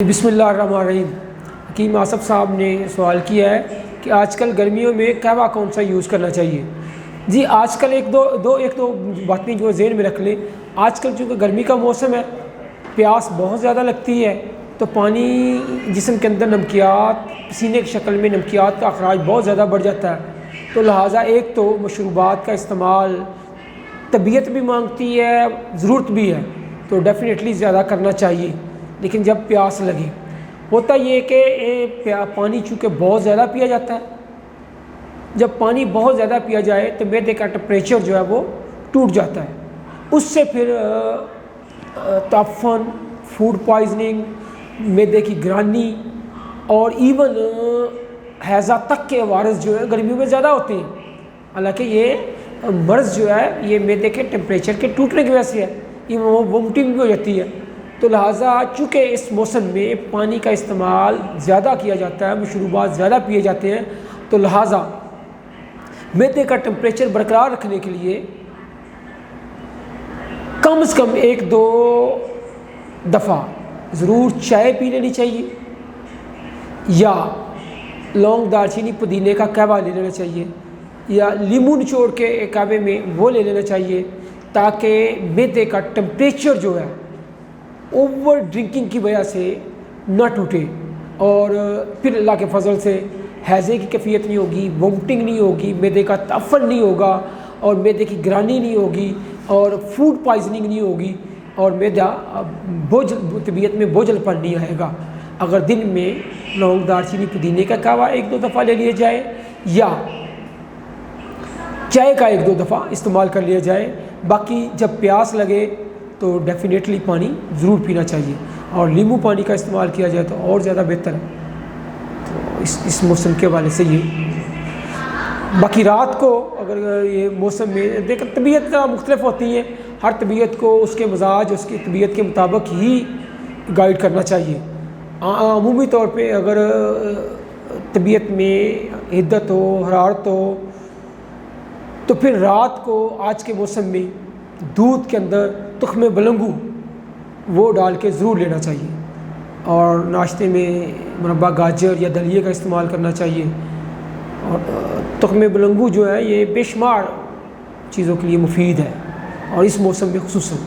بسم اللہ الرحمن الرحیم۔ حکیم آصف صاحب نے سوال کیا ہے کہ آج کل گرمیوں میں قہوہ کون سا یوز کرنا چاہیے۔ جی آج کل ایک دو باتیں جو ذہن میں رکھ لیں۔ آج کل چونکہ گرمی کا موسم ہے، پیاس بہت زیادہ لگتی ہے، تو پانی جسم کے اندر نمکیات، پسینے کی شکل میں نمکیات کا اخراج بہت زیادہ بڑھ جاتا ہے، تو لہٰذا ایک تو مشروبات کا استعمال طبیعت بھی مانگتی ہے، ضرورت بھی ہے، تو ڈیفینیٹلی زیادہ کرنا چاہیے۔ لیکن جب پیاس لگے، ہوتا یہ کہ پانی چونکہ بہت زیادہ پیا جاتا ہے، جب پانی بہت زیادہ پیا جائے تو معدے کا ٹمپریچر جو ہے وہ ٹوٹ جاتا ہے، اس سے پھر تعفن، فوڈ پوائزننگ، معدے کی گرانی اور ایون ہیضہ تک کے عوارض جو ہے گرمیوں میں زیادہ ہوتے ہیں۔ حالانکہ یہ مرض جو ہے یہ معدے کے ٹمپریچر کے ٹوٹنے کی وجہ سے ہے، ایون وومٹنگ بھی ہو جاتی ہے۔ تو لہٰذا چونکہ اس موسم میں پانی کا استعمال زیادہ کیا جاتا ہے، مشروبات زیادہ پیے جاتے ہیں، تو لہٰذا معدے کا ٹمپریچر برقرار رکھنے کے لیے کم از کم 1-2 دفعہ ضرور چائے پی لینی چاہیے، یا لونگ، دار چینی، پودینے کا قہوہ لے لینا چاہیے، یا لیمو نچوڑ کے قہوے میں وہ لے لینا چاہیے، تاکہ معدے کا ٹمپریچر جو ہے اوور ڈرنکنگ کی وجہ سے نہ ٹوٹے، اور پھر اللہ کے فضل سے ہیضے کی کیفیت نہیں ہوگی، وومٹنگ نہیں ہوگی، معدے کا تعفن نہیں ہوگا، اور معدے کی گرانی نہیں ہوگی، اور فوڈ پوائزننگ نہیں ہوگی، اور معدہ طبیعت میں بوجھل پن نہیں آئے گا۔ اگر دن میں لونگ، دار چینی، پودینے کا قہوہ 1-2 دفعہ لے لیا جائے، یا چائے کا 1-2 دفعہ استعمال کر لیا جائے، باقی جب پیاس لگے تو ڈیفینیٹلی پانی ضرور پینا چاہیے، اور لیمو پانی کا استعمال کیا جائے تو اور زیادہ بہتر ہے۔ تو اس موسم کے حوالے سے یہ باقی رات کو اگر یہ موسم میں دیکھ طبیعت مختلف ہوتی ہیں، ہر طبیعت کو اس کے مزاج، اس کی طبیعت کے مطابق ہی گائیڈ کرنا چاہیے۔ عمومی طور پہ اگر طبیعت میں حدت ہو، حرارت ہو، تو پھر رات کو آج کے موسم میں دودھ کے اندر تخم بلنگو وہ ڈال کے ضرور لینا چاہیے، اور ناشتے میں مربع گاجر یا دلیے کا استعمال کرنا چاہیے۔ اور تخم بلنگو جو ہے یہ بے شمار چیزوں کے لیے مفید ہے، اور اس موسم میں خصوصاً